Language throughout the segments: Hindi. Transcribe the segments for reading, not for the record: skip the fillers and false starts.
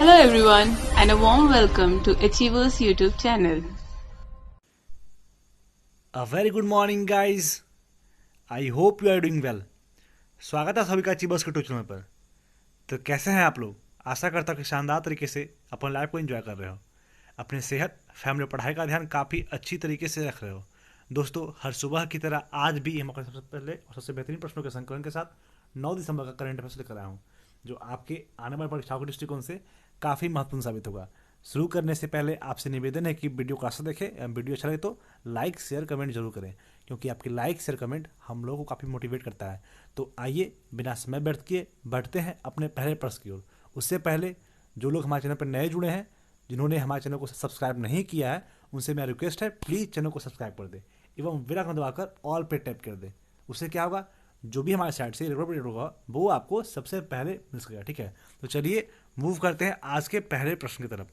Hello everyone and a warm welcome to Achievers YouTube channel. A very good morning guys. I hope you are doing well. स्वागत है सभी का अचीवर्स के चैनल पर। तो कैसे हैं आप लोग? आशा करता हूँ कि शानदार तरीके से अपनी लाइफ को एंजॉय कर रहे हो, अपने सेहत, फैमिली, पढ़ाई का ध्यान काफ़ी अच्छी तरीके से रख रहे हो। दोस्तों, हर सुबह की तरह आज भी हम अपने सबसे पहले और सबसे बेहतरीन प्रश्नों के संकलन के साथ 9 दिसंबर का करंट अफेयर्स लेकर आया हूँ, जो आपके आने वाली परीक्षाओं के दृष्टिकोण से काफ़ी महत्वपूर्ण साबित होगा। शुरू करने से पहले आपसे निवेदन है कि वीडियो को आशा देखें। वीडियो अच्छा लगे तो लाइक शेयर कमेंट जरूर करें, क्योंकि आपकी लाइक शेयर कमेंट हम लोगों को काफ़ी मोटिवेट करता है। तो आइए बिना समय व्यर्थ किए बढ़ते हैं अपने पहले प्रश्न की ओर। उससे पहले जो लोग हमारे चैनल पर नए जुड़े हैं, जिन्होंने हमारे चैनल को सब्सक्राइब नहीं किया है, उनसे मेरा रिक्वेस्ट है प्लीज़ चैनल को सब्सक्राइब कर दें एवं बेल आइकन दबाकर ऑल पे टैप कर दें। उससे क्या होगा, जो भी हमारे साइड से रेगुलर अपडेट होगा वो आपको सबसे पहले मिल सकेगा। ठीक है, तो चलिए मूव करते हैं आज के पहले प्रश्न की तरफ।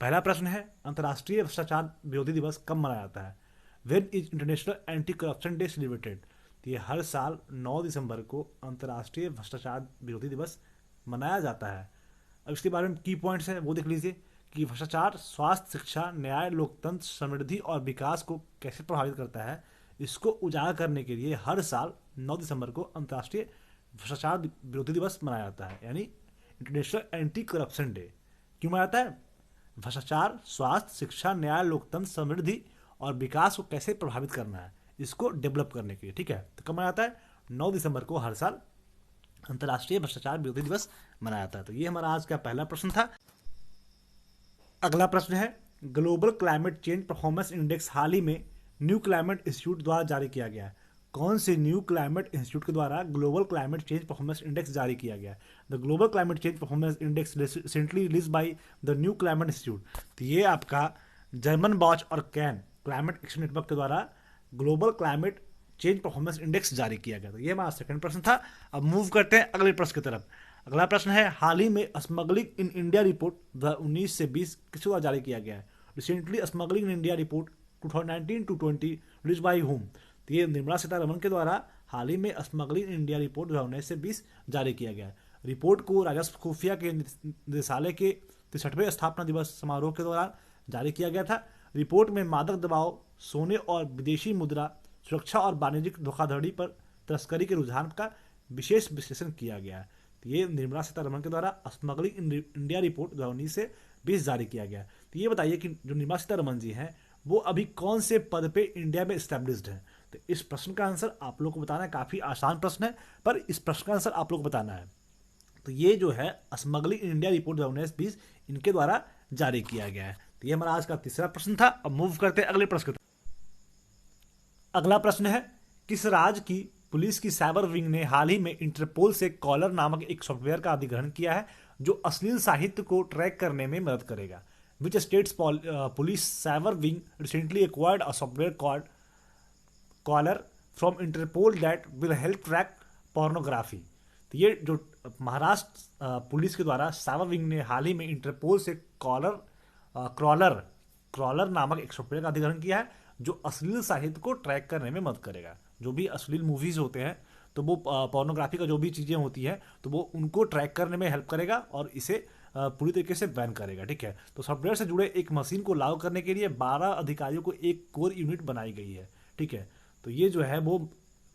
पहला प्रश्न है, अंतर्राष्ट्रीय भ्रष्टाचार विरोधी दिवस कब मनाया जाता है? When is international anti corruption day celebrated? तो ये हर साल 9 दिसंबर को अंतर्राष्ट्रीय भ्रष्टाचार विरोधी दिवस मनाया जाता है। अब इसके बारे में की पॉइंट्स हैं वो देख लीजिए कि भ्रष्टाचार स्वास्थ्य, शिक्षा, न्याय, लोकतंत्र, समृद्धि और विकास को कैसे प्रभावित करता है, इसको उजागर करने के लिए हर साल 9 दिसंबर को अंतर्राष्ट्रीय भ्रष्टाचार विरोधी दिवस मनाया जाता है, यानी इंटरनेशनल एंटी करप्शन डे। क्यों मनाया जाता है? भ्रष्टाचार स्वास्थ्य, शिक्षा, न्याय, लोकतंत्र, समृद्धि और विकास को कैसे प्रभावित करना है, इसको डेवलप करने के लिए। ठीक है, तो कब मनाया जाता है? 9 दिसंबर को हर साल अंतर्राष्ट्रीय भ्रष्टाचार विरोधी दिवस मनाया जाता है। तो ये हमारा आज का पहला प्रश्न था। अगला प्रश्न है, global climate change performance index हाल ही में न्यू क्लाइमेट इंस्टीट्यूट द्वारा जारी किया गया है। कौन से न्यू क्लाइमेट इंस्टीट्यूट के द्वारा global climate change performance index जारी किया गया है? The global climate change performance index recently release by the new climate institute. तो ये आपका जर्मन बॉच और कैन क्लाइमेट एक्शन नेटवर्क के द्वारा global climate change performance index जारी किया गया। तो ये हमारा सेकंड प्रश्न था। अब मूव करते हैं अगले प्रश्न की तरफ। अगला प्रश्न है, हाल ही में स्मगलिंग इन इंडिया रिपोर्ट 2019 से 20 किसके द्वारा जारी किया गया है? Recently smuggling in India report 2019 to 20 release by home? तो ये निर्मला सीतारमण के द्वारा हाल ही में स्मगलिंग इन इंडिया रिपोर्ट 2019 से 20 जारी किया गया है। रिपोर्ट को राजस्व खुफिया के निदेशालय के 63वें स्थापना दिवस समारोह के दौरान जारी किया गया था। रिपोर्ट में मादक दबाव, सोने और विदेशी मुद्रा, सुरक्षा और वाणिज्यिक धोखाधड़ी पर तस्करी के रुझान का विशेष विश्लेषण किया गया है। तो ये निर्मला सीतारमण के द्वारा स्मगलिंग इन इंडिया रिपोर्ट 2019 से 20 जारी किया गया। तो ये बताइए कि जो निर्मला सीतारमण जी हैं वो अभी कौन से पद पे इंडिया में एस्टेब्लिश्ड हैं? तो इस प्रश्न का आंसर आप लोग को बताना है। काफ़ी आसान प्रश्न है, पर इस प्रश्न का आंसर आप लोग को बताना है। तो ये जो है स्मगलिंग इन इंडिया रिपोर्ट 2019-20 इनके द्वारा जारी किया गया है। तो ये हमारा आज का तीसरा प्रश्न था। अब मूव करते हैं अगले प्रश्न की। अगला प्रश्न है, किस राज्य की पुलिस की साइबर विंग ने हाल ही में इंटरपोल से कॉलर नामक एक सॉफ्टवेयर का अधिग्रहण किया है जो अश्लील साहित्य को ट्रैक करने में मदद करेगा? Which states police cyber wing recently acquired a software called caller from Interpol that will help track pornography? तो ये जो महाराष्ट्र पुलिस के द्वारा साइबर विंग ने हाल ही में इंटरपोल से क्रॉलर नामक एक सॉफ्टवेयर का अधिग्रहण किया है जो अश्लील साहित्य को ट्रैक करने में मदद करेगा। जो भी अश्लील मूवीज होते हैं, तो वो पोर्नोग्राफी का जो भी चीज़ें होती हैं, तो वो उनको ट्रैक करने में हेल्प करेगा और इसे पूरी तरीके से बैन करेगा। ठीक है, तो सॉफ्टवेयर से जुड़े एक मशीन को लागू करने के लिए 12 अधिकारियों को एक कोर यूनिट बनाई गई है। ठीक है, तो ये जो है वो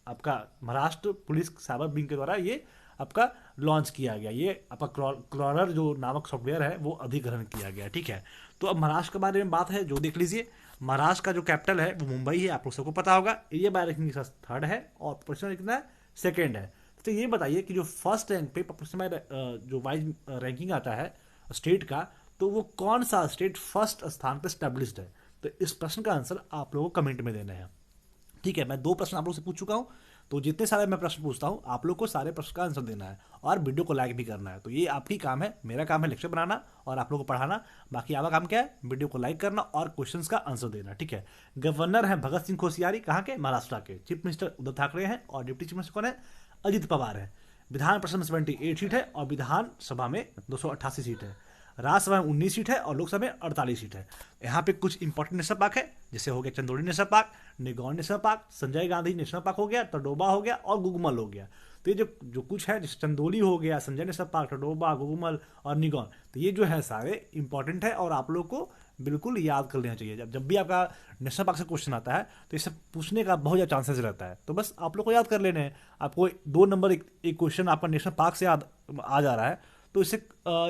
आपका महाराष्ट्र पुलिस साइबर विंग के द्वारा ये आपका लॉन्च किया गया। ये आपका क्रॉलर जो नामक सॉफ्टवेयर है वो अधिग्रहण किया गया। ठीक है, तो अब महाराष्ट्र के बारे में बात है, जो देख लीजिए। महाराष्ट्र का जो कैपिटल है वो मुंबई है, आप लोग सबको पता होगा। एरिया बाय रैंकिंग के साथ 3rd है और पॉपुलेशन कितना है? 2nd है। तो ये बताइए कि जो फर्स्ट रैंक पे पॉपुलेशन जो वाइज रैंकिंग आता है स्टेट का, तो वो कौन सा स्टेट फर्स्ट स्थान पे स्टैब्लिश्ड है? तो इस प्रश्न का आंसर आप लोगों को कमेंट में देना है। ठीक है, मैं 2 प्रश्न आप लोग से पूछ चुका हूँ, तो जितने सारे मैं प्रश्न पूछता हूँ आप लोग को सारे प्रश्न का आंसर देना है और वीडियो को लाइक भी करना है। तो ये आपकी काम है, मेरा काम है लेक्चर बनाना और आप लोग को पढ़ाना। बाकी आपका काम क्या है? वीडियो को लाइक करना और क्वेश्चंस का आंसर देना। ठीक है, गवर्नर है भगत सिंह कोश्यारी, कहाँ के? महाराष्ट्र के। चीफ मिनिस्टर उद्धव ठाकरे हैं और डिप्टी चीफ मिनिस्टर कौन है? अजित पवार है। विधान परिषद में 78 सीट है और विधानसभा में 288 सीट है। राज्यसभा में 19 सीट है और लोकसभा में 48 सीट है। यहाँ पे कुछ इंपॉर्टेंट नेशनल पार्क है, जैसे हो गया Chandauli national park, Nigaur national park, Sanjay Gandhi national park हो गया, तडोबा हो गया और गुगमल हो गया। तो ये जो जो कुछ है, जैसे चंदोली हो गया, संजय नेशनल पार्क, ठडोबा, घुघुमल और निगौन, तो ये जो है सारे इंपॉर्टेंट है और आप लोग को बिल्कुल याद कर लेना चाहिए। जब भी आपका नेशनल पार्क से क्वेश्चन आता है तो इससे पूछने का बहुत ज़्यादा चांसेस रहता है, तो बस आप लोग को याद कर लेने हैं। आपको 2 नंबर एक क्वेश्चन आपका नेशनल पार्क से याद आ जा रहा है, तो इसे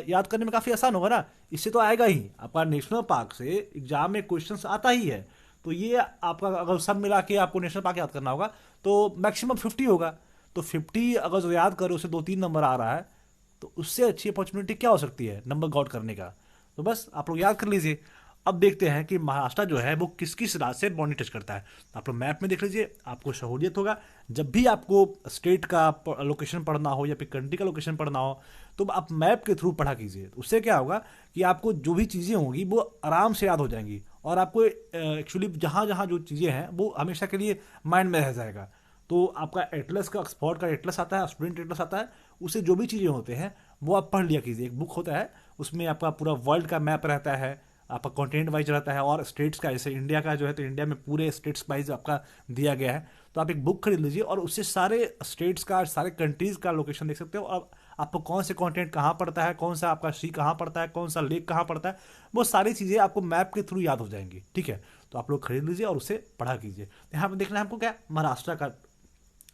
याद करने में काफ़ी आसान होगा ना। इससे तो आएगा ही, आपका नेशनल पार्क से एग्जाम में क्वेश्चन आता ही है। तो ये आपका अगर सब मिला के आपको नेशनल पार्क याद करना होगा तो मैक्सिमम 50 होगा। तो 50 अगर जो याद करो उसे 2-3 नंबर आ रहा है, तो उससे अच्छी अपॉर्चुनिटी क्या हो सकती है नंबर गॉट करने का। तो बस आप लोग याद कर लीजिए। अब देखते हैं कि महाराष्ट्र जो है वो किस किस राज्य से बाउंड्री टच करता है। आप लोग मैप में देख लीजिए, आपको सहूलियत होगा। जब भी आपको स्टेट का लोकेशन पढ़ना हो या फिर कंट्री का लोकेशन पढ़ना हो तो आप मैप के थ्रू पढ़ा कीजिए। उससे क्या होगा कि आपको जो भी चीज़ें होंगी वो आराम से याद हो जाएंगी और आपको एक्चुअली जहाँ जहाँ जो चीज़ें हैं वो हमेशा के लिए माइंड में रह जाएगा। तो आपका एटलस का, ऑक्सफोर्ड का एटलस आता है, स्टूडेंट एटलस आता है, उससे जो भी चीज़ें होते हैं वो आप पढ़ लिया कीजिए। एक बुक होता है, उसमें आपका पूरा वर्ल्ड का मैप रहता है, आपका कॉन्टिनेंट वाइज रहता है और स्टेट्स का, जैसे इंडिया का जो है तो इंडिया में पूरे स्टेट्स वाइज आपका दिया गया है। तो आप एक बुक खरीद लीजिए और उससे सारे स्टेट्स का, सारे कंट्रीज का लोकेशन देख सकते हो। और आपको कौन से कॉन्टिनेंट कहाँ पड़ता है, कौन सा आपका सी कहाँ पड़ता है, कौन सा लेक कहाँ पड़ता है, वो सारी चीज़ें आपको मैप के थ्रू याद हो जाएंगी। ठीक है, तो आप लोग खरीद लीजिए और उससे पढ़ा कीजिए। यहाँ पे देखना है हमको क्या, महाराष्ट्र का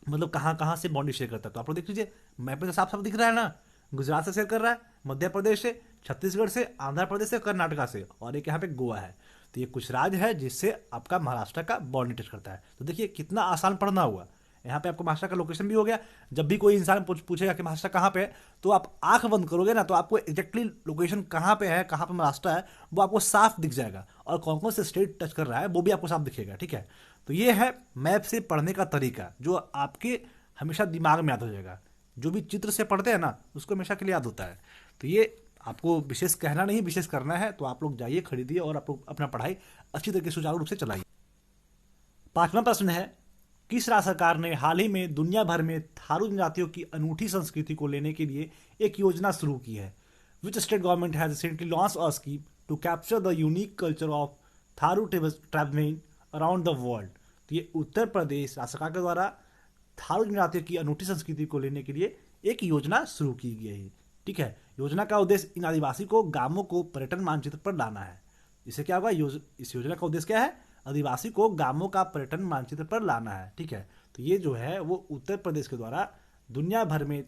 मतलब कहाँ कहाँ से बाउंड्री शेयर करता है। तो आप लोग देख लीजिए, मैप में तो साफ साफ दिख रहा है ना, गुजरात से शेयर कर रहा है, मध्य प्रदेश से, छत्तीसगढ़ से, आंध्र प्रदेश से, कर्नाटका से, और एक यहाँ पे गोवा है। तो ये कुछ राज्य है जिससे आपका महाराष्ट्र का बाउंड्री टच करता है। तो देखिए कितना आसान पढ़ना हुआ। यहाँ पे आपको महाराष्ट्र का लोकेशन भी हो गया। जब भी कोई इंसान पूछेगा कि महाराष्ट्र कहाँ पे है, तो आप आंख बंद करोगे ना तो आपको एग्जैक्टली लोकेशन कहाँ पे है, कहाँ पे महाराष्ट्र है, वो आपको साफ दिख जाएगा। और कौन कौन से स्टेट टच कर रहा है वो भी आपको साफ दिखेगा। ठीक है, तो ये है मैप से पढ़ने का तरीका जो आपके हमेशा दिमाग में याद हो जाएगा। जो भी चित्र से पढ़ते हैं ना उसको हमेशा के लिए याद होता है। तो ये आपको विशेष कहना नहीं, विशेष करना है। तो आप लोग जाइए, खरीदिए और आप लोग अपना पढ़ाई अच्छी तरीके से सुचारू रूप से चलाइए। 5वां प्रश्न है, किस राज्य सरकार ने हाल ही में दुनिया भर में थारू जनजातियों की अनूठी संस्कृति को लेने के लिए एक योजना शुरू की है? Which state government has recently launch a scheme to capture the unique culture of Tharu tribesmen around the world? तो ये उत्तर प्रदेश राज्य सरकार के द्वारा थारू जनजातियों की अनूठी संस्कृति को लेने के लिए एक योजना शुरू की गई है। ठीक है, योजना का उद्देश्य इन आदिवासी को गांवों को पर्यटन मानचित्र पर लाना है। इससे क्या होगा, इस योजना का उद्देश्य क्या है, आदिवासी को गांवों का पर्यटन मानचित्र पर लाना है। ठीक है, तो ये जो है वो उत्तर प्रदेश के द्वारा दुनिया भर में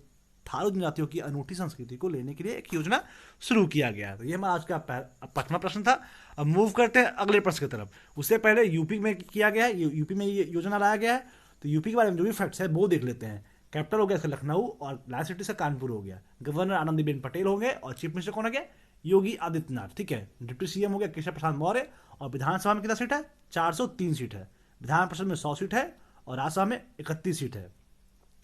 थारू जनजातियों की अनूठी संस्कृति को लेने के लिए एक योजना शुरू किया गया। तो ये हमारा आज का 5वां प्रश्न था। अब मूव करते हैं अगले प्रश्न की तरफ। उससे पहले यूपी में किया गया है, यूपी में ये योजना लाया गया है। तो यूपी के बारे में जो भी फैक्ट्स है वो देख लेते हैं। कैपिटल हो गया इसका लखनऊ और लाइन सिटी से कानपुर हो गया। गवर्नर आनंदीबेन पटेल हो गए और चीफ मिनिस्टर कौन हो गया, योगी आदित्यनाथ। ठीक है, डिप्टी सीएम हो गया केशव प्रसाद मौर्य। और विधानसभा में कितना सीट है, 403 सीट है। विधान परिषद में 100 सीट है और राज्यसभा में 31 सीट है।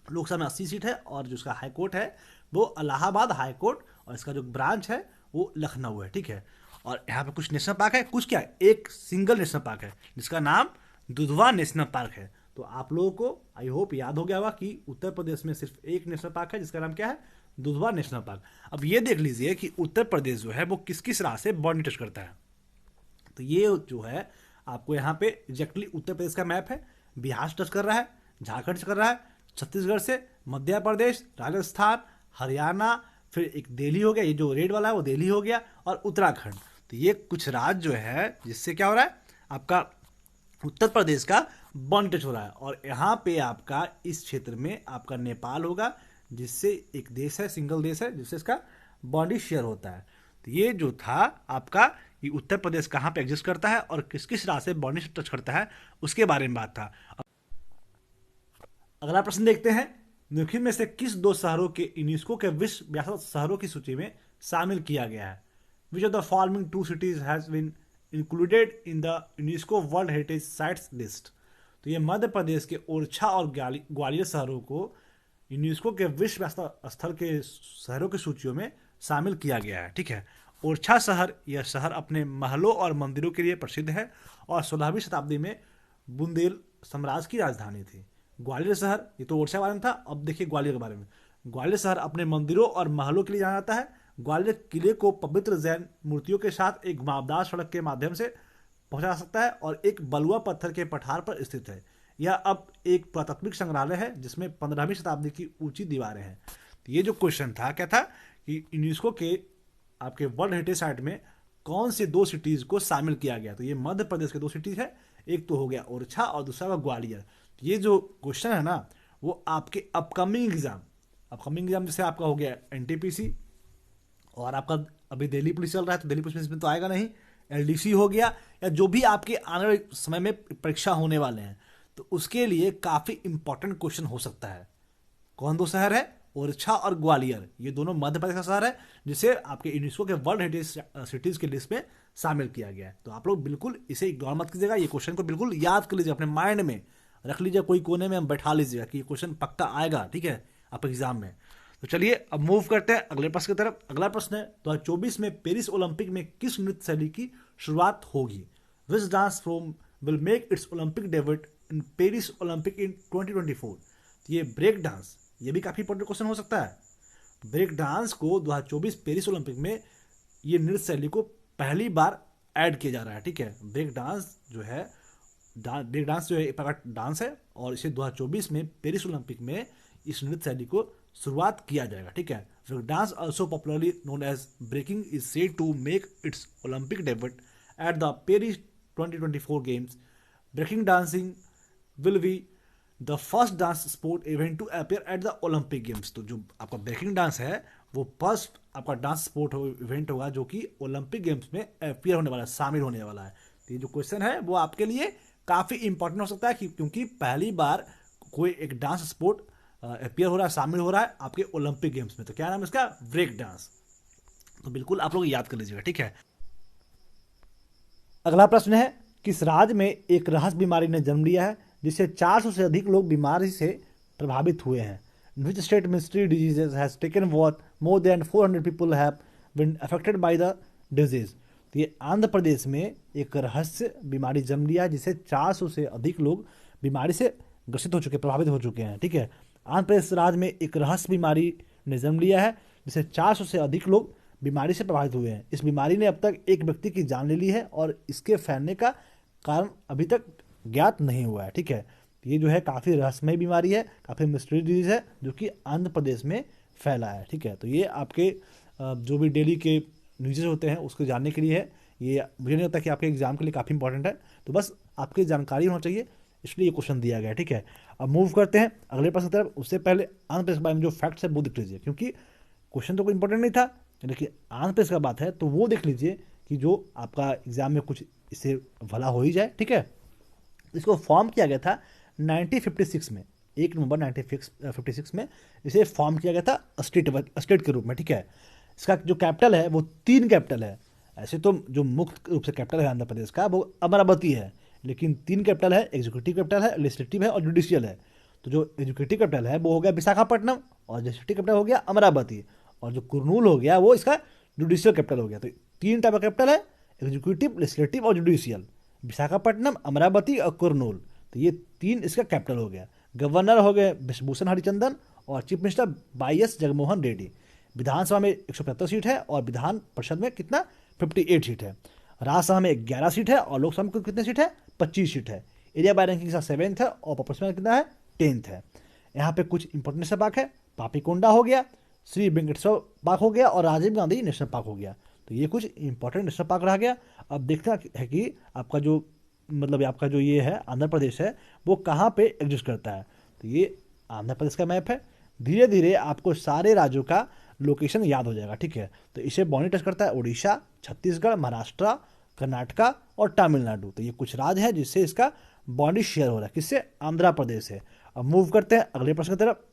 लोकसभा में 80 सीट है और जो इसका हाई कोर्ट है वो इलाहाबाद हाई कोर्ट और इसका जो ब्रांच है वो लखनऊ है। ठीक है, और यहाँ पे कुछ नेशनल पार्क है, कुछ क्या है, एक सिंगल नेशनल पार्क है जिसका नाम दुधवा नेशनल पार्क है। तो आप लोगों को आई होप याद हो गया होगा कि उत्तर प्रदेश में सिर्फ एक नेशनल पार्क है जिसका नाम क्या है, दुधवा नेशनल पार्क। अब ये देख लीजिए कि उत्तर प्रदेश जो है वो किस किस राज्य से बाउंड्री टच करता है। तो ये जो है आपको यहाँ पे एग्जैक्टली उत्तर प्रदेश का मैप है। बिहार से टच कर रहा है, झारखंड से कर रहा है, छत्तीसगढ़ से, मध्य प्रदेश, राजस्थान, हरियाणा, फिर एक दिल्ली हो गया, ये जो रेड वाला है वो दिल्ली हो गया, और उत्तराखंड। तो ये कुछ राज्य जो है जिससे क्या हो रहा है, आपका उत्तर प्रदेश का बाउंड्री टच हो रहा है। और यहाँ पे आपका इस क्षेत्र में आपका नेपाल होगा जिससे एक देश है, सिंगल देश है जिससे इसका बाउंड्री शेयर होता है। तो ये जो था आपका, ये उत्तर प्रदेश कहाँ पे एग्जिस्ट करता है और किस किस राज्य से बाउंड्री से टच करता है उसके बारे में बात था। अगला प्रश्न देखते हैं, निम्नलिखित में से किस 2 शहरों के यूनेस्को के विश्व विरासत शहरों की सूची में शामिल किया गया है? Which of the following 2 cities has been included in the UNESCO world heritage sites list? तो ये मध्य प्रदेश के ओरछा और ग्वालियर शहरों को यूनेस्को के विश्व विरासत स्थल के शहरों की सूचियों में शामिल किया गया है। ठीक है, ओरछा शहर, यह शहर अपने महलों और मंदिरों के लिए प्रसिद्ध है और 16वीं शताब्दी में बुंदेल साम्राज्य की राजधानी थी। ग्वालियर शहर, ये तो ओरछा बारे में था, अब देखिए ग्वालियर के बारे में। ग्वालियर शहर अपने मंदिरों और महलों के लिए जाना जाता है। ग्वालियर किले को पवित्र जैन मूर्तियों के साथ एक घुमावदार सड़क के माध्यम से पहुंचा जा सकता है और एक बलुआ पत्थर के पठार पर स्थित है। यह अब एक पुरातात्विक संग्रहालय है जिसमें 15वीं शताब्दी की ऊंची दीवारें हैं। तो ये जो क्वेश्चन था क्या था कि यूनेस्को के आपके वर्ल्ड हेरिटेज साइट में कौन से 2 सिटीज को शामिल किया गया। तो ये मध्य प्रदेश के 2 सिटीज है, एक तो हो गया ओरछा और दूसरा हुआ ग्वालियर। तो ये जो क्वेश्चन है ना वो आपके अपकमिंग एग्जाम जैसे आपका हो गया एनटीपीसी और आपका अभी दिल्ली पुलिस चल रहा है तो दिल्ली पुलिस में तो आएगा नहीं, एलडीसी हो गया या जो भी आपके आने वाले समय में परीक्षा होने वाले हैं तो उसके लिए काफ़ी इंपॉर्टेंट क्वेश्चन हो सकता है। कौन 2 शहर है? ओरछा और ग्वालियर। ये दोनों मध्य प्रदेश का शहर है जिसे आपके यूनेस्को के वर्ल्ड हेरिटेज सिटीज के लिस्ट में शामिल किया गया है। तो आप लोग बिल्कुल इसे इग्नोर मत कीजिएगा, ये क्वेश्चन को बिल्कुल याद कर लीजिए, अपने माइंड में रख लीजिए, कोई कोने में हम बैठा लीजिएगा कि ये क्वेश्चन पक्का आएगा, ठीक है, आप एग्जाम में। तो चलिए अब मूव करते हैं अगले प्रश्न की तरफ। अगला प्रश्न है 2024 में पेरिस ओलंपिक में किस नृत्य शैली की शुरुआत होगी? Which dance form will make its Olympic debut in Paris Olympic in 2024? तो ये ब्रेक डांस, ये भी काफी इंपॉर्टेंट क्वेश्चन हो सकता है। ब्रेक डांस को 2024 पेरिस ओलंपिक में ये नृत्य शैली को पहली बार ऐड किया जा रहा है, ठीक है। ब्रेक डांस जो है एक प्रकार डांस है और इसे 2024 में पेरिस ओलंपिक में इस नृत्य शैली को शुरुआत किया जाएगा, ठीक है। Break dance also popularly known as breaking is said to make its Olympic debut at the Paris 2024 games. Breaking dancing will be the first dance sport event to appear at the Olympic games. तो जो आपका ब्रेकिंग डांस है वो फर्स्ट आपका डांस स्पोर्ट इवेंट होगा जो कि ओलंपिक गेम्स में अपीयर होने वाला है, शामिल होने वाला है। तो ये जो क्वेश्चन है वो आपके लिए काफ़ी इंपॉर्टेंट हो सकता है क्योंकि पहली बार कोई एक डांस स्पोर्ट अपीयर हो रहा है, शामिल हो रहा है आपके ओलंपिक गेम्स में। तो क्या नाम है इसका? Break dance. तो बिल्कुल आप लोग याद कर लीजिएगा, ठीक है। अगला प्रश्न है किस राज्य में एक रहस्य बीमारी ने जन्म लिया है जिससे 400 से अधिक लोग बीमारी से प्रभावित हुए हैं? Which state mystery diseases has taken what more than 400 people have been affected by the disease? तो ये आंध्र प्रदेश में एक रहस्य बीमारी जन्म लिया है जिससे 400 से अधिक लोग बीमारी से ग्रसित हो चुके, प्रभावित हो चुके हैं, ठीक है। आंध्र प्रदेश राज्य में एक रहस्य बीमारी ने जन्म लिया है जिससे 400 से अधिक लोग बीमारी से प्रभावित हुए हैं। इस बीमारी ने अब तक एक व्यक्ति की जान ले ली है और इसके फैलने का कारण अभी तक ज्ञात नहीं हुआ है, ठीक है। ये जो है काफ़ी रहस्यमय बीमारी है, काफ़ी मिस्ट्री डिजीज है जो कि आंध्र प्रदेश में फैला है, ठीक है। तो ये आपके जो भी डेली के न्यूज़ होते हैं उसको जानने के लिए है। ये मुझे नहीं लगता कि आपके एग्जाम के लिए काफ़ी इंपॉर्टेंट है, तो बस आपकी जानकारी होना चाहिए इसलिए ये क्वेश्चन दिया गया है, ठीक है। अब मूव करते हैं अगले प्रश्न की तरफ। उससे पहले आंध्र प्रदेश के बारे में जो फैक्ट्स है वो देख लीजिए क्योंकि क्वेश्चन तो कोई इंपॉर्टेंट नहीं था, लेकिन आंध्र प्रदेश का बात है तो वो देख लीजिए कि जो आपका एग्जाम में कुछ इससे भला हो ही जाए, ठीक है। इसको फॉर्म किया गया था 1956 में, 1 नवंबर 1956 में इसे फॉर्म किया गया था स्टेट के रूप में, ठीक है। इसका जो कैपिटल है वो 3 कैपिटल है। ऐसे तो जो मुख्य रूप से कैपिटल है आंध्र प्रदेश का वो अमरावती है, लेकिन 3 कैपिटल है, एग्जीक्यूटिव कैपिटल है, लेजिस्लेटिव है और जुडिशियल है। तो जो एग्जीक्यूटिव कैपिटल है वो हो गया विशाखापट्टनम और लेजिस्लेटिव कैपिटल हो गया अमरावती और जो कुरनूल हो गया वो इसका जुडिशियल कैपिटल हो गया। तो 3 टाइप का कैपिटल है, एग्जीक्यूटिव, लेजिस्लेटिव और जुडिशियल, विशाखापट्टनम, अमरावती और कुरनूल। तो ये 3 इसका कैपिटल हो गया। गवर्नर हो गए विश्वभूषण हरिचंदन और चीफ मिनिस्टर वाई.एस. जगनमोहन रेड्डी। विधानसभा में 175 सीट है और विधान परिषद में कितना 58 सीट है। राज्यसभा में 11 सीट है और लोकसभा में कितने सीट है 25 सीट है। एरिया बाय रैंकिंग का 7th है और पॉपुलेशन में कितना है 10th है। यहाँ पे कुछ इंपॉर्टेंट नेशनल पार्क है, पापीकोंडा हो गया, श्री वेंकटेश्वर पार्क हो गया और राजीव गांधी नेशनल पार्क हो गया। तो ये कुछ इंपॉर्टेंट नेशनल पार्क रह गया। अब देखना है कि आपका जो मतलब आपका जो ये है आंध्र प्रदेश है वो कहाँ पे एग्जिस्ट करता है। तो ये आंध्र प्रदेश का मैप है। धीरे धीरे आपको सारे राज्यों का लोकेशन याद हो जाएगा, ठीक है। तो इसे बाउंड्री टच करता है उड़ीसा, छत्तीसगढ़, महाराष्ट्र, कर्नाटका और तमिलनाडु। तो ये कुछ राज्य है जिससे इसका बाउंड्री शेयर हो रहा है, किससे? आंध्र प्रदेश से। अब मूव करते हैं अगले प्रश्न की तरफ।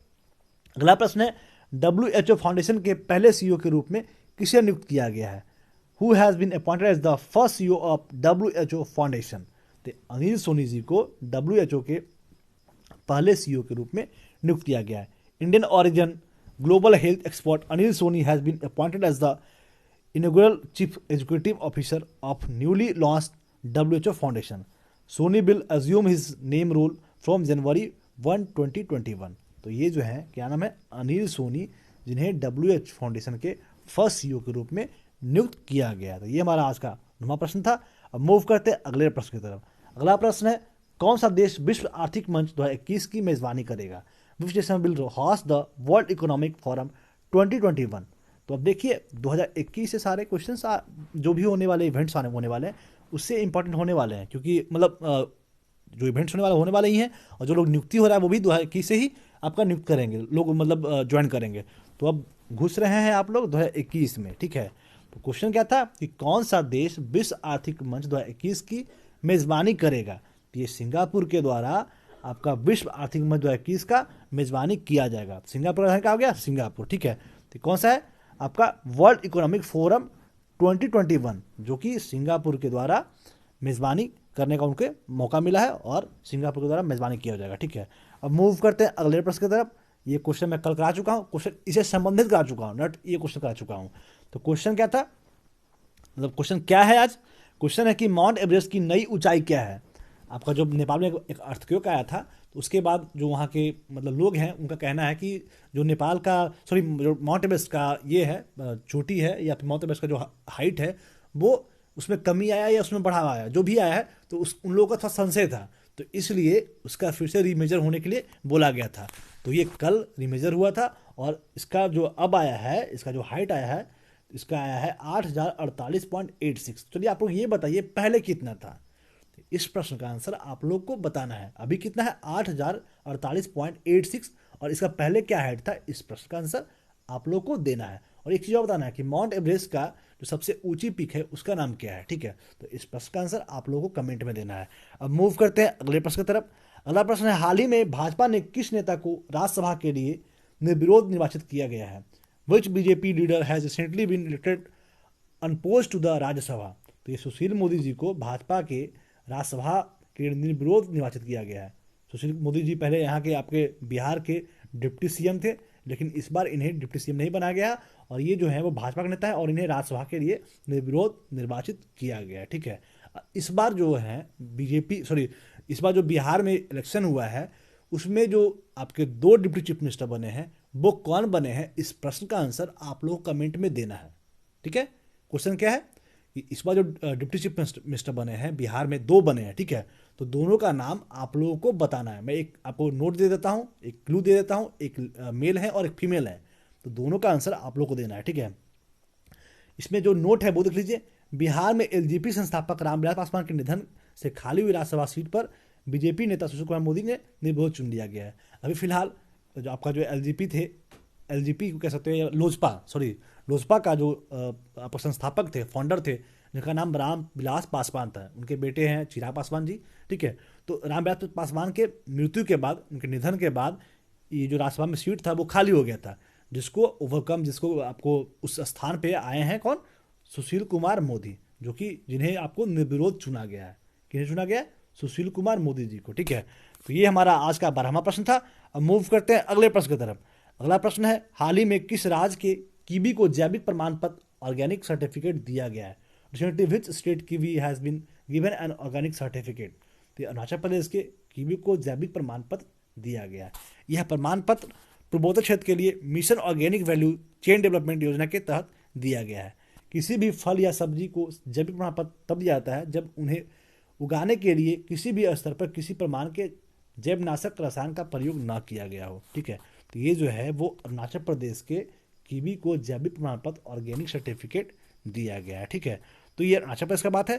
अगला प्रश्न है WHO फाउंडेशन के पहले CEO के रूप में किसे नियुक्त किया गया है? Who has been appointed as the first CEO of WHO foundation? तो अनिल सोनी जी को WHO के पहले CEO के रूप में नियुक्त किया गया है। Indian origin global health expert Anil Soni has been appointed as the inaugural chief executive officer of newly launched WHO Foundation. Sony will assume his name role from January 1, 2021. तो ये जो है क्या नाम है? अनिल सोनी, जिन्हें WHO फाउंडेशन के फर्स्ट CEO के रूप में नियुक्त किया गया। तो ये हमारा आज का 9वां प्रश्न था। अब मूव करते हैं अगले प्रश्न की तरफ। अगला प्रश्न है कौन सा देश विश्व आर्थिक मंच 2021 की मेजबानी करेगा? Which nation will host the world economic forum 2021? तो अब देखिए 2021 से सारे क्वेश्चंस जो भी होने वाले इवेंट्स होने वाले हैं उससे इंपॉर्टेंट होने वाले हैं, क्योंकि मतलब जो इवेंट्स होने वाले ही हैं, और जो लोग नियुक्ति हो रहा है वो भी 2021 से ही आपका नियुक्त करेंगे लोग, मतलब ज्वाइन करेंगे। तो अब घुस रहे हैं आप लोग 2021 में, ठीक है। तो क्वेश्चन क्या था कि कौन सा देश विश्व आर्थिक मंच 2021 की मेजबानी करेगा? तो ये सिंगापुर के द्वारा आपका विश्व आर्थिक मंच 2021 का मेजबानी किया जाएगा। सिंगापुर का क्या हो गया? सिंगापुर, ठीक है। तो कौन सा है? आपका वर्ल्ड इकोनॉमिक फोरम 2021, जो कि सिंगापुर के द्वारा मेजबानी करने का उनके मौका मिला है और सिंगापुर के द्वारा मेजबानी किया जाएगा, ठीक है। अब मूव करते हैं अगले प्रश्न की तरफ। ये क्वेश्चन मैं कल करा चुका हूँ, क्वेश्चन इसे संबंधित करा चुका हूँ, नॉट ये क्वेश्चन करा चुका हूँ। तो क्वेश्चन क्या था, मतलब क्वेश्चन क्या है आज? क्वेश्चन है कि माउंट एवरेस्ट की नई ऊंचाई क्या है? आपका जो नेपाल में एक अर्थक्वेक आया था, तो उसके बाद जो वहाँ के मतलब लोग हैं उनका कहना है कि जो नेपाल का जो माउंट एवरेस्ट का ये है चोटी है, या फिर माउंट एवरेस्ट का जो हाइट है वो उसमें कमी आया या उसमें बढ़ावा आया, जो भी आया है, तो उन लोगों का थोड़ा संशय था, तो इसलिए उसका फिर से रीमेजर होने के लिए बोला गया था। तो ये कल रीमेजर हुआ था और इसका जो अब आया है, इसका जो हाइट आया है, इसका आया है 8048.86। चलिए आप लोग ये बताइए पहले कितना था? इस प्रश्न का आंसर आप लोग को बताना है। अभी कितना है? 8048.86, और इसका पहले क्या हाइट था? इस प्रश्न का आंसर आप लोग को देना है। और एक चीज़ और बताना है कि माउंट एवरेस्ट का जो सबसे ऊंची पीक है उसका नाम क्या है, ठीक है। तो इस प्रश्न का आंसर आप लोगों को कमेंट में देना है। अब मूव करते हैं अगले प्रश्न की तरफ। अगला प्रश्न है, हाल ही में भाजपा ने किस नेता को राज्यसभा के लिए निर्विरोध निर्वाचित किया गया है? Which BJP leader has recently been elected unopposed to the Rajya Sabha? तो ये सुशील मोदी जी को भाजपा के राज्यसभा के निर्विरोध निर्वाचित किया गया है। सुशील मोदी जी पहले यहाँ के आपके बिहार के डिप्टी सीएम थे, लेकिन इस बार इन्हें डिप्टी सीएम नहीं बनाया गया, और ये जो है वो भाजपा का नेता है और इन्हें राज्यसभा के लिए निर्विरोध निर्वाचित किया गया है, ठीक है। इस बार जो है इस बार जो बिहार में इलेक्शन हुआ है उसमें जो आपके 2 डिप्टी चीफ मिनिस्टर बने हैं वो कौन बने हैं? इस प्रश्न का आंसर आप लोग कमेंट में देना है, ठीक है। क्वेश्चन क्या है कि इस बार जो डिप्टी चीफ मिनिस्टर बने हैं बिहार में 2 बने हैं, ठीक है। तो दोनों का नाम आप लोगों को बताना है। मैं एक आपको नोट दे देता हूँ, एक क्लू दे देता हूँ, एक मेल है और एक फीमेल है, तो दोनों का आंसर आप लोग को देना है, ठीक है। इसमें जो नोट है वो देख लीजिए। बिहार में एलजेपी संस्थापक रामविलास पासवान के निधन से खाली हुई राज्यसभा सीट पर बीजेपी नेता सुशील कुमार मोदी ने निर्विरोध चुन लिया गया है। अभी फिलहाल जो आपका जो एलजेपी को कह सकते हैं, लोजपा का जो आपका संस्थापक थे, फाउंडर थे, जिनका नाम रामविलास पासवान था, उनके बेटे हैं चिराग पासवान जी, ठीक है। तो रामविलास पासवान के मृत्यु के बाद, उनके निधन के बाद ये जो राज्यसभा में सीट था वो खाली हो गया था, जिसको आपको उस स्थान पे आए हैं कौन? सुशील कुमार मोदी, जो कि जिन्हें आपको निर्विरोध चुना गया है। किन्हें चुना गया है? सुशील कुमार मोदी जी को, ठीक है। तो ये हमारा आज का 12वां प्रश्न था। अब मूव करते हैं अगले प्रश्न की तरफ। अगला प्रश्न है, हाल ही में किस राज्य के कीवी को जैविक प्रमाण पत्र ऑर्गेनिक सर्टिफिकेट दिया गया है? Recently which state kiwi has been given an organic certificate? तो अरुणाचल प्रदेश के कीवी को जैविक प्रमाण पत्र दिया गया है। यह प्रमाण पत्र पूर्वोत्तर क्षेत्र के लिए mission organic value chain development योजना के तहत दिया गया है। किसी भी फल या सब्जी को जैविक प्रमाण पत्र तब दिया जाता है जब उन्हें उगाने के लिए किसी भी स्तर पर किसी प्रमाण के जैवनाशक रसायन का प्रयोग न किया गया हो, ठीक है। तो ये जो है वो अरुणाचल प्रदेश के कीवी को जैविक प्रमाण पत्र ऑर्गेनिक सर्टिफिकेट दिया गया है, ठीक है। तो ये अरुणाचल प्रदेश का बात है,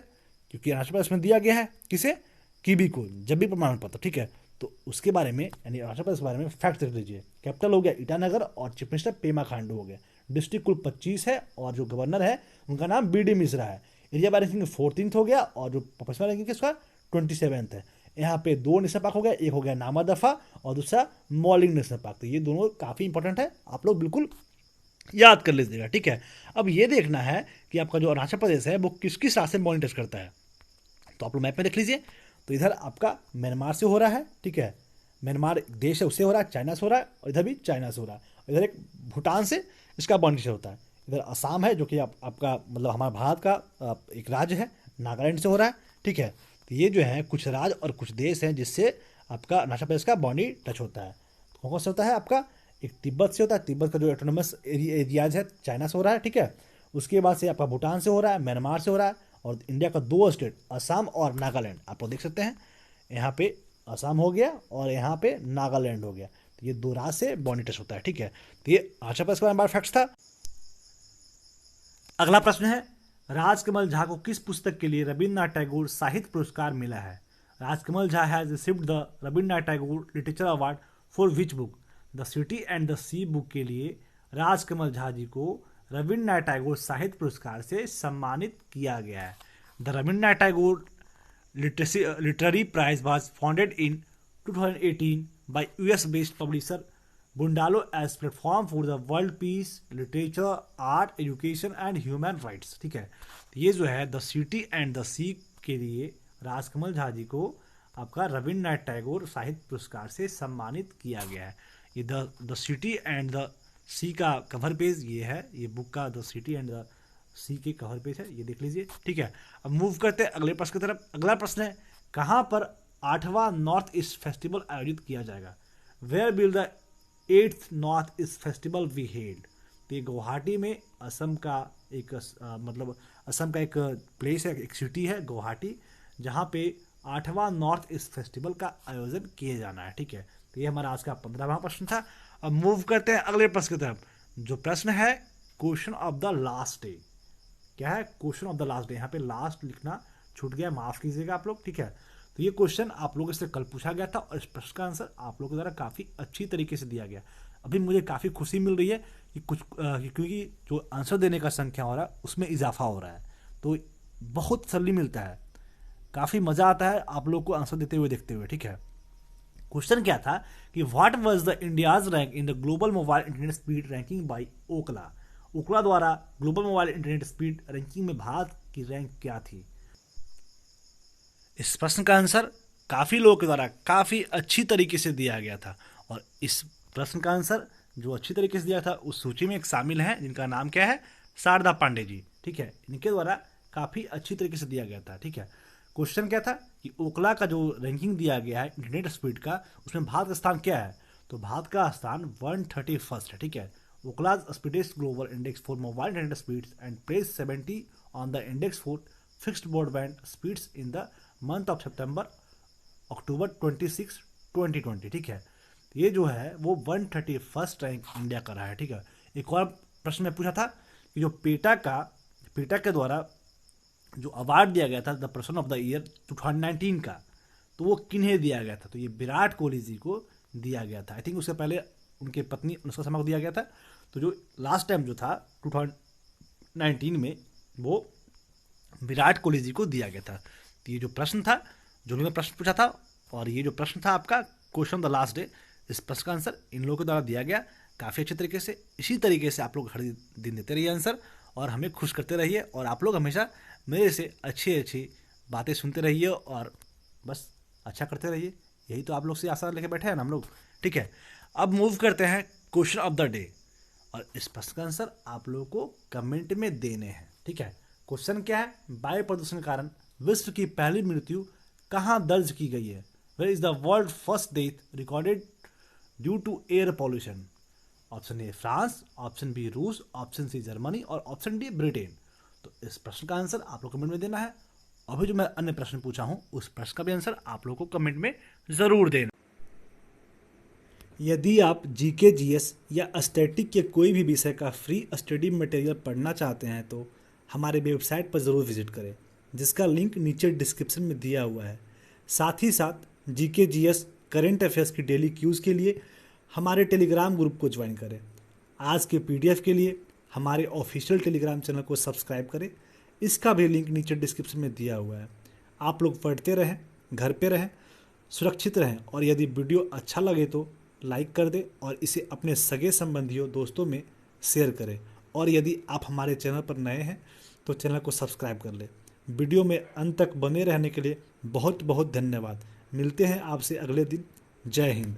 क्योंकि अरुणाचल प्रदेश में दिया गया है किसे? कीवी को जैविक प्रमाण पत्र, ठीक है। तो उसके बारे में यानी अरुणाचल प्रदेश के बारे में फैक्ट देख लीजिए। कैपिटल हो गया ईटानगर और चीफ मिनिस्टर पेमा खांडू हो गया। डिस्ट्रिक्ट कुल 25 है और जो गवर्नर है उनका नाम बी डी मिश्रा है। एरिया बाय रैंकिंग 14th हो गया और जो पॉपुलेशन रैंकिंग किसका? 27th है। यहाँ पे 2 नेशनल पार्क हो गया, एक हो गया नामा दफा और दूसरा मॉलिंग नेशनल पार्क। तो ये दोनों काफ़ी इंपॉर्टेंट है, आप लोग बिल्कुल याद कर लीजिएगा, ठीक है। अब ये देखना है कि आपका जो अरुणाचल प्रदेश है वो किस किस रास्ते में बॉर्डर टच करता है। तो आप लोग मैप में देख लीजिए। तो इधर आपका म्यांमार से हो रहा है, ठीक है, म्यांमार देश है उससे हो रहा है, चाइना से हो रहा है, और इधर भी चाइना से हो रहा है। इधर एक भूटान से इसका बाउंड्री होता है। इधर असम है जो कि आपका मतलब हमारा भारत का एक राज्य है, नागालैंड से हो रहा है, ठीक है। तो ये जो है कुछ राज्य और कुछ देश हैं जिससे आपका अरुणाचल प्रदेश का बाउंड्री टच होता है। तो कौन सा होता है आपका? एक तिब्बत से होता है, तिब्बत का जो ऑटोनोमस एरियाज है चाइना से हो रहा है, ठीक है। उसके बाद से आपका भूटान से हो रहा है, म्यांमार से हो रहा है, और इंडिया का 2 स्टेट असम और नागालैंड आप लोग देख सकते हैं। यहाँ पे असम हो गया और यहाँ पे नागालैंड हो गया। तो ये 2 राज्य से बाउंड्री टच होता है, ठीक है। तो ये आशा पर इसके बारे में फैक्ट्स था। अगला प्रश्न है, राजकमल झा को किस पुस्तक के लिए रविन्द्रनाथ टैगोर साहित्य पुरस्कार मिला है? Rajkamal Jha has received the Rabindranath Tagore literature award for which book? The city and the sea book के लिए राजकमल झा जी को रविन्द्रनाथ टैगोर साहित्य पुरस्कार से सम्मानित किया गया है। The Rabindranath Tagore literary prize was founded in 2018 by US-based publisher Bundalo as platform for the world peace, literature, art, education and human rights। ठीक है, तो ये जो है द सिटी एंड द सी के लिए राजकमल झा जी को आपका रविन्द्रनाथ टैगोर साहित्य पुरस्कार से सम्मानित किया गया है। ये द सिटी एंड द सी का कवर पेज ये है, ये बुक का द सिटी एंड द सी के कवर पेज है, ये देख लीजिए। ठीक है, अब मूव करते हैं अगले प्रश्न की तरफ। अगला प्रश्न है, कहाँ पर 8वां नॉर्थ ईस्ट फेस्टिवल आयोजित किया जाएगा? Where will the 8th north east festival be held? तो ये गुवाहाटी में असम का एक असम का एक प्लेस है, एक सिटी है गुवाहाटी, जहाँ पे 8वां नॉर्थ ईस्ट फेस्टिवल का आयोजन किए जाना है। ठीक है, तो ये हमारा आज का 15वां प्रश्न था। अब मूव करते हैं अगले प्रश्न की तरफ। जो प्रश्न है question of the last day, क्या है question of the last day? यहाँ पे लास्ट लिखना छूट गया, माफ कीजिएगा आप लोग। ठीक है, तो ये क्वेश्चन आप लोगों से कल पूछा गया था और इस प्रश्न का आंसर आप लोगों के द्वारा काफ़ी अच्छी तरीके से दिया गया। अभी मुझे काफ़ी खुशी मिल रही है कि क्योंकि जो आंसर देने का संख्या हो रहा है उसमें इजाफा हो रहा है, तो बहुत तसल्ली मिलता है, काफ़ी मज़ा आता है आप लोग को आंसर देते हुए देखते हुए। ठीक है, क्वेश्चन क्या था कि what was the India's rank in the global mobile internet speed ranking by Ookla? Ookla द्वारा global mobile internet speed ranking में भारत की रैंक क्या थी? इस प्रश्न का आंसर काफ़ी लोगों के द्वारा काफ़ी अच्छी तरीके से दिया गया था, और इस प्रश्न का आंसर जो अच्छी तरीके से दिया था उस सूची में एक शामिल है जिनका नाम क्या है, शारदा पांडे जी। ठीक है, इनके द्वारा काफ़ी अच्छी तरीके से दिया गया था। ठीक है, क्वेश्चन क्या था कि ओकला का जो रैंकिंग दिया गया है इंटरनेट स्पीड का, उसमें भारत का स्थान क्या है? तो भारत का स्थान 131 है। ठीक है, Ookla's Speedtest global index for mobile internet speeds and place 70 on the index for fixed broadband speeds in the month of September October 26, 2020। ठीक है, ये जो है वो 131st रैंक इंडिया का रहा है। ठीक है, एक और प्रश्न में पूछा था कि जो पेटा के द्वारा जो अवार्ड दिया गया था the person of the year 2019 का, तो वो किन्हें दिया गया था? तो ये विराट कोहली जी को दिया गया था। आई थिंक उससे पहले उनके पत्नी अनुष्का शर्मा को दिया गया था। तो जो लास्ट टाइम जो था 2019 में वो विराट कोहली जी को दिया गया था। तो ये जो प्रश्न था, जो मैंने प्रश्न पूछा था, और ये जो प्रश्न था आपका क्वेश्चन द लास्ट डे, इस प्रश्न का आंसर इन लोगों के द्वारा दिया गया काफ़ी अच्छे तरीके से। इसी तरीके से आप लोग हर दिन देते रहिए आंसर और हमें खुश करते रहिए, और आप लोग हमेशा मेरे से अच्छी अच्छी बातें सुनते रहिए और बस अच्छा करते रहिए। यही तो आप लोग से आशा लेके बैठे हैं ना हम लोग। ठीक है, अब मूव करते हैं क्वेश्चन ऑफ द डे, और इस प्रश्न का आंसर आप लोगों को कमेंट में देने हैं। ठीक है, क्वेश्चन क्या है, वायु प्रदूषण के कारण विश्व की पहली मृत्यु कहाँ दर्ज की गई है? Where is the world first death recorded due to air pollution? Option A France, option B रूस, ऑप्शन सी जर्मनी और ऑप्शन डी ब्रिटेन। तो इस प्रश्न का आंसर आप लोग कमेंट में देना है। अभी जो मैं अन्य प्रश्न पूछा हूं उस प्रश्न का भी आंसर आप लोग को कमेंट में जरूर देना। यदि आप जीके, जीएस या स्टैटिक के कोई भी विषय का फ्री स्टडी मटेरियल पढ़ना चाहते हैं तो हमारे वेबसाइट पर ज़रूर विजिट करें, जिसका लिंक नीचे डिस्क्रिप्शन में दिया हुआ है। साथ ही साथ जीके, जीएस, करंट अफेयर्स की डेली क्यूज़ के लिए हमारे टेलीग्राम ग्रुप को ज्वाइन करें। आज के पीडीएफ के लिए हमारे ऑफिशियल टेलीग्राम चैनल को सब्सक्राइब करें, इसका भी लिंक नीचे डिस्क्रिप्शन में दिया हुआ है। आप लोग पढ़ते रहें, घर पे रहें, सुरक्षित रहें, और यदि वीडियो अच्छा लगे तो लाइक कर दें और इसे अपने सगे संबंधियों दोस्तों में शेयर करें। और यदि आप हमारे चैनल पर नए हैं तो चैनल को सब्सक्राइब कर लें। वीडियो में अंत तक बने रहने के लिए बहुत बहुत धन्यवाद। मिलते हैं आपसे अगले दिन। जय हिंद।